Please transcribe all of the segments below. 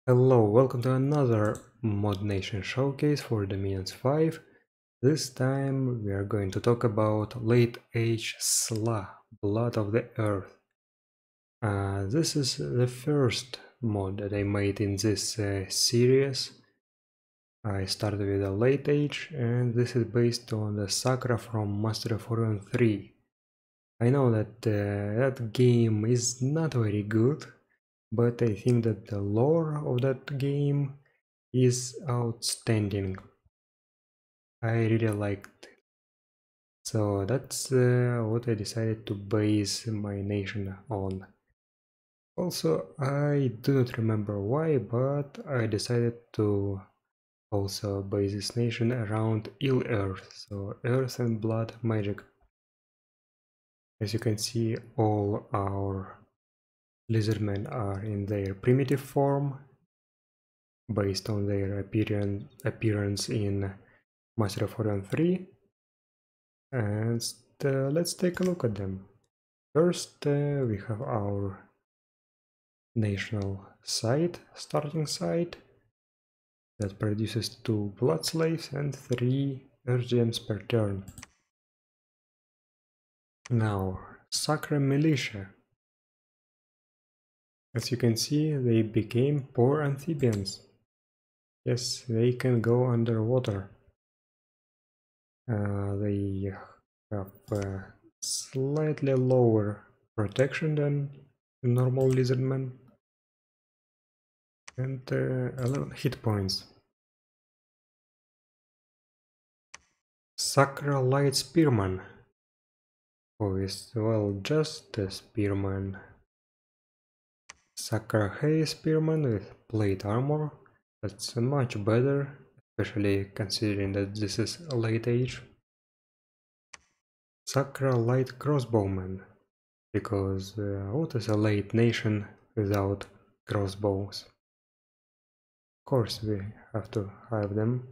Hello, welcome to another Mod Nation showcase for Dominions 5. This time we are going to talk about late age Sssla, Blood of the Earth. This is the first mod that I made in this series. I started with a late age, and this is based on the Sssla from Master of Orion 3. I know that that game is not very good, but I think that the lore of that game is outstanding. I really liked it. So that's what I decided to base my nation on. Also, I do not remember why, but I decided to also base this nation around ill earth, so earth and blood magic. As you can see, all our lizardmen are in their primitive form, based on their appearance in Master of Orion 3. And let's take a look at them. First, we have our national site, starting site, that produces 2 blood slaves and 3 earth gems per turn. Now, Sacra Militia. As you can see, they became poor amphibians. Yes, they can go underwater. They have slightly lower protection than normal lizardmen and 11 hit points. Sacra Light Spearman, who is, well, just a spearman. Sacra Hay Spearman with plate armor, that's much better, especially considering that this is a late age. Sacra Light Crossbowman, because what is a late nation without crossbows? Of course we have to have them.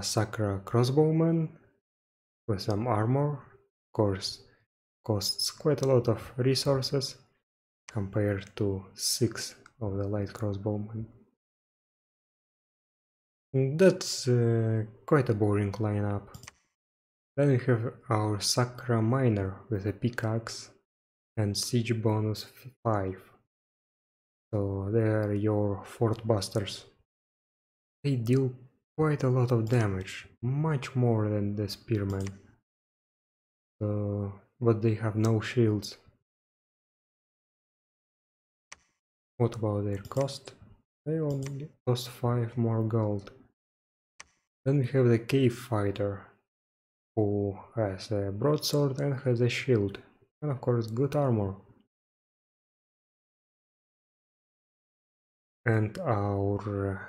Sacra Crossbowman with some armor, of course costs quite a lot of resources compared to 6 of the light crossbowmen. That's quite a boring lineup. Then we have our Sacra Miner with a pickaxe and siege bonus 5. So they are your fort busters. They deal quite a lot of damage, much more than the spearmen. But they have no shields. What about their cost? They only cost 5 more gold. Then we have the cave fighter, who has a broadsword and has a shield, and of course good armor. And our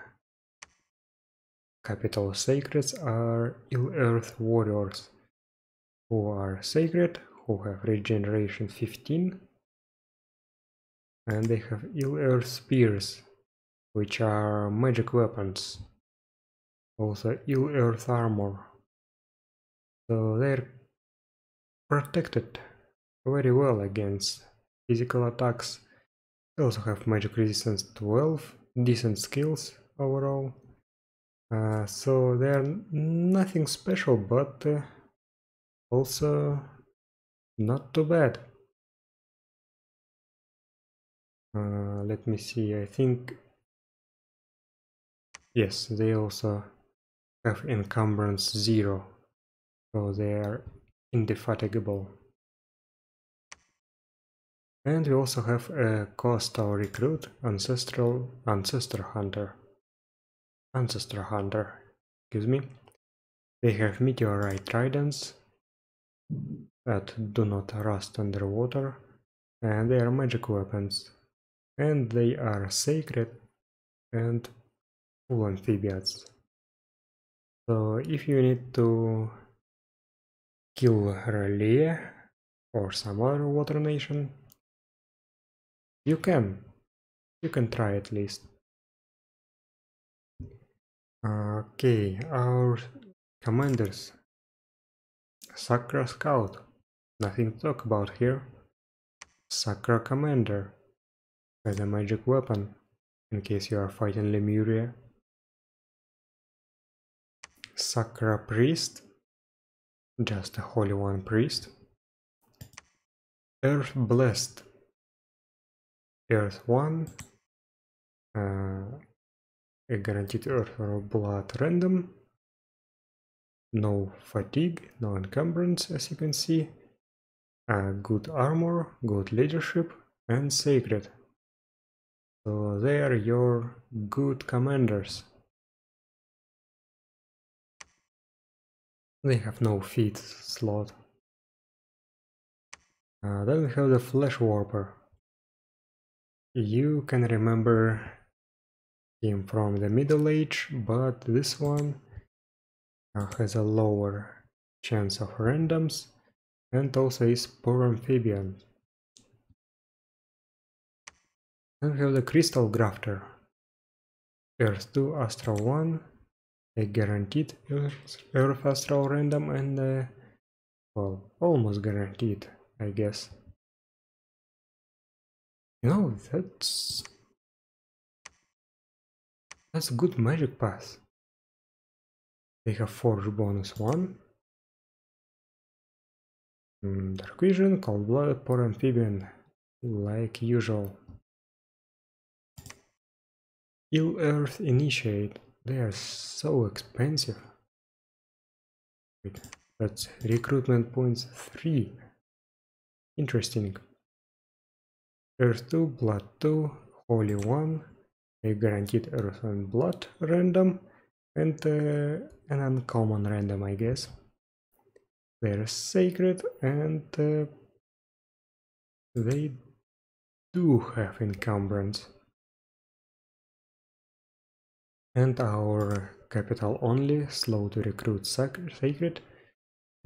capital sacreds are Ill Earth warriors, who are sacred, who have regeneration 15, and they have Ill Earth spears, which are magic weapons, also Ill Earth armor. So they're protected very well against physical attacks. They also have magic resistance 12, decent skills overall. So they're nothing special, but also not too bad. Let me see, I think... Yes, they also have encumbrance 0, so they are indefatigable. And we also have a coastal recruit, Ancestor Hunter, excuse me. They have meteorite tridents that do not rust underwater, and they are magic weapons, and they are sacred and full amphibians. So if you need to kill Relais or some other water nation, you can try at least. Okay, our commanders. Sacra Scout, nothing to talk about here. Sacra Commander has a magic weapon. in case you are fighting Lemuria. Sakra Priest, just a Holy One Priest. Earth Blessed, Earth 1, a guaranteed Earth or Blood random. No fatigue, no encumbrance, as you can see. Good armor, good leadership, and sacred. So they are your good commanders. They have no feat slot. Then we have the Flesh Warper. You can remember him from the Middle Age, but this one has a lower chance of randoms and also is poor amphibian. Then we have the Crystal Grafter. Earth 2, Astral 1, a guaranteed Earth Astral random and well, almost guaranteed, I guess. You know, that's good magic pass. They have Forge bonus 1. Dark Vision, Cold Blood, Poor Amphibian, like usual. Ill Earth Initiate, they are so expensive. Wait, that's recruitment points 3. Interesting. Earth 2, Blood 2, Holy 1, a guaranteed Earth and Blood random, and an uncommon random, I guess. They're sacred and they do have encumbrance. And our capital only, slow to recruit sacred.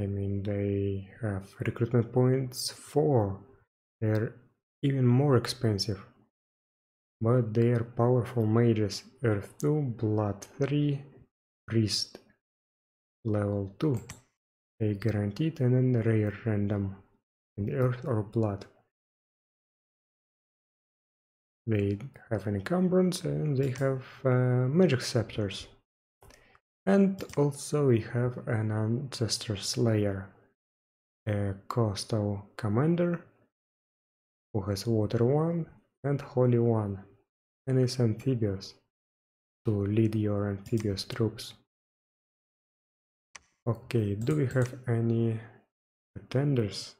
I mean, they have recruitment points 4. They're even more expensive. But they are powerful mages. Earth 2, Blood 3, Priest level 2. A guaranteed and then rare random in Earth or Blood. They have an encumbrance and they have magic scepters. And also we have an Ancestor Slayer, a coastal commander who has Water 1 and Holy 1 and is amphibious to lead your amphibious troops. Okay, do we have any pretenders?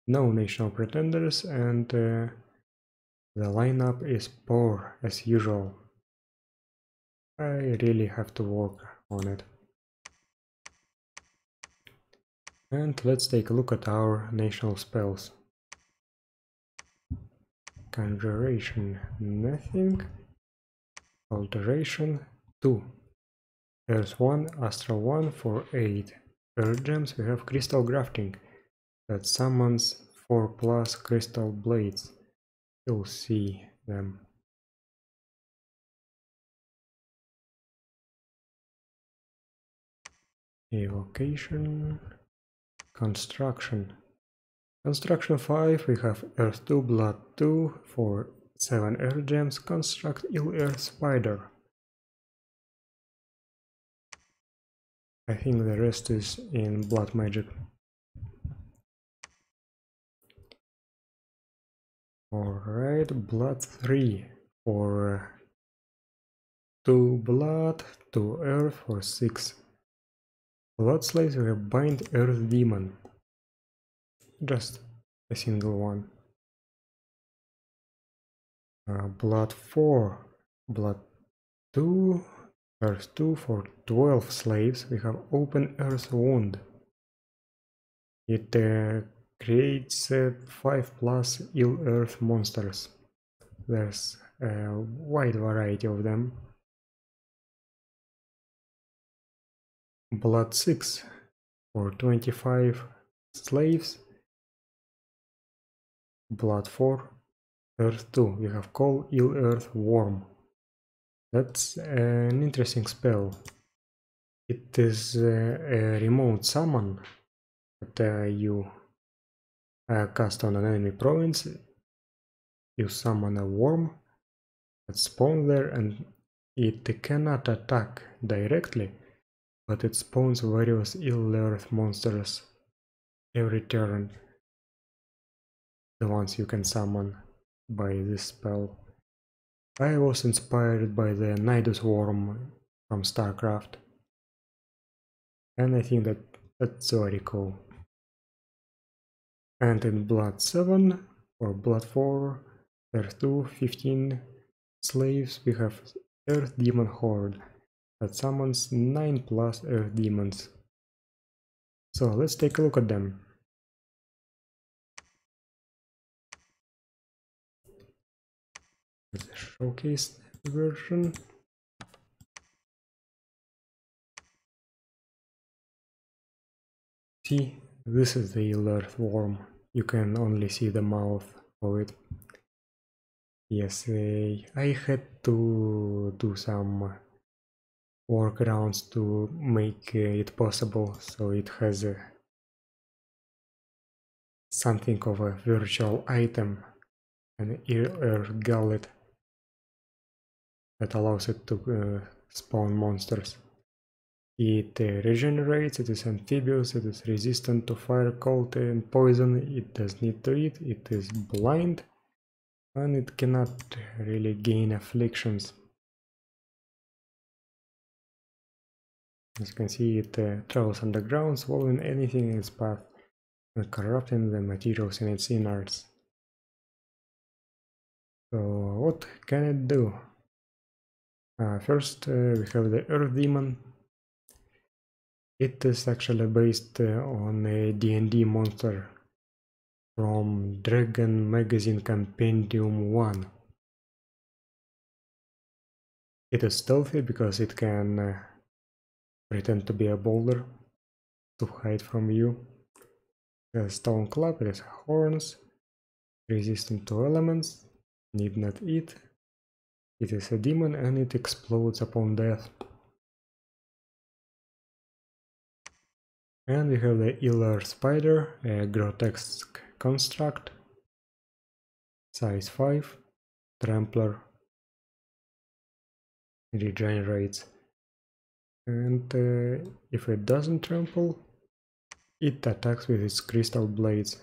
No national pretenders, and the lineup is poor as usual. I really have to work on it. And let's take a look at our national spells. Conjuration, nothing. Alteration, 2. Earth 1, Astral 1 for 8. Earth Gems, we have Crystal Grafting that summons 4+ crystal blades. You'll see them. Evocation, Construction. Construction 5, we have Earth 2, Blood 2 for 7 Earth Gems. Construct Ill Earth Spider. I think the rest is in Blood Magic. Alright, Blood 3 for 2 Blood, 2 Earth for 6. Blood Slaves, we have Bind Earth Demon. Just a single one. Blood 4, Blood 2, Earth 2 for 12 slaves. We have Open Earth Wound. It creates 5+ Ill Earth monsters. There's a wide variety of them. Blood 6 for 25 slaves. Blood 4, Earth 2. We have Call Ill Earth Worm. That's an interesting spell. It is a remote summon that you cast on an enemy province. You summon a worm that spawns there, and it cannot attack directly, but it spawns various ill-earth monsters every turn, the ones you can summon by this spell. I was inspired by the Nidus Worm from StarCraft, and I think that's very cool. And in Blood 7 or Blood 4, Earth 2, 15 slaves, we have Earth Demon Horde that summons 9 plus Earth Demons. So let's take a look at them. The showcase version. See, this is the Earth Worm. You can only see the mouth of it. Yes, I had to do some workarounds to make it possible, so it has something of a virtual item, an ear gullet that allows it to spawn monsters. It regenerates, it is amphibious, it is resistant to fire, cold and poison, it does need to eat, it is blind, and it cannot really gain afflictions. As you can see, it travels underground, swallowing anything in its path and corrupting the materials in its innards. So what can it do? First we have the Earth Demon. It is actually based on a D&D monster from Dragon Magazine Compendium 1. It is stealthy because it can pretend to be a boulder to hide from you. It has stone club, it has horns, resistant to elements, need not eat. It is a demon and it explodes upon death. And we have the Iller Spider, a grotesque construct, size 5, trampler, regenerates. And if it doesn't trample, it attacks with its crystal blades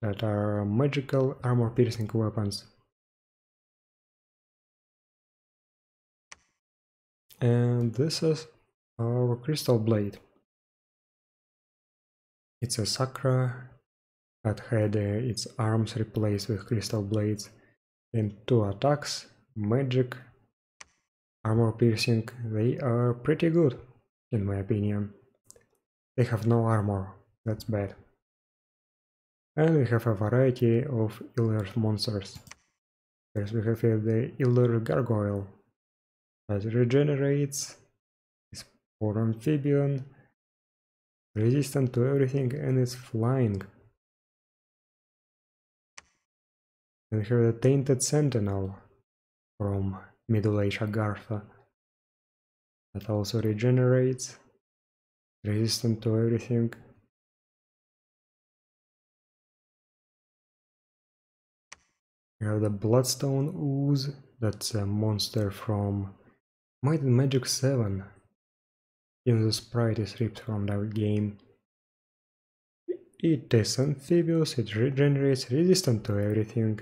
that are magical armor-piercing weapons. And this is our crystal blade. It's a Sakra that had its arms replaced with crystal blades. And 2 attacks, magic, armor piercing, they are pretty good, in my opinion. They have no armor, that's bad. And we have a variety of Iller monsters. First we have the Iller Gargoyle that regenerates, is for amphibian, resistant to everything, and is flying. And we have the Tainted Sentinel from Middle Age Agartha that also regenerates, resistant to everything. We have the Bloodstone Ooze, that's a monster from Might and Magic 7. Even the sprite is ripped from that game. It is amphibious, it regenerates, resistant to everything.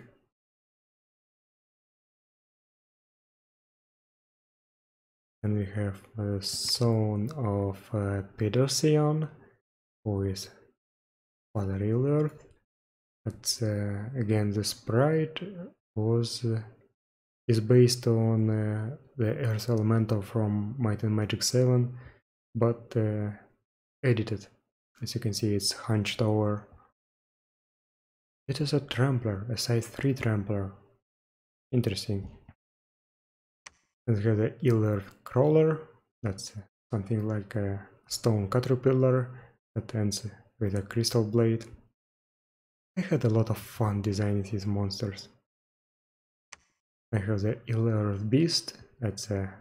And we have the Son of Pedosian, who is Father Earth. That's again the sprite is based on the Earth Elemental from Might and Magic 7, but edited. As you can see, it's hunched over. It is a trampler, a size 3 trampler. Interesting. And we have the Iller Crawler. That's something like a stone caterpillar that ends with a crystal blade. I had a lot of fun designing these monsters. I have the Iller Beast. That's a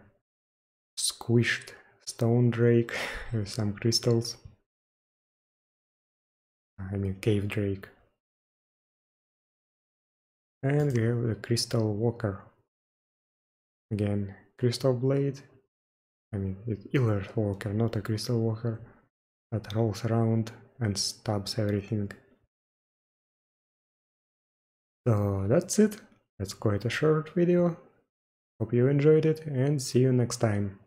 squished stone drake with some crystals. I mean cave drake. And we have the Crystal Walker. Again, crystal blade. I mean, it's Earth Walker, not a crystal walker that rolls around and stabs everything. So that's it. That's quite a short video. Hope you enjoyed it and see you next time.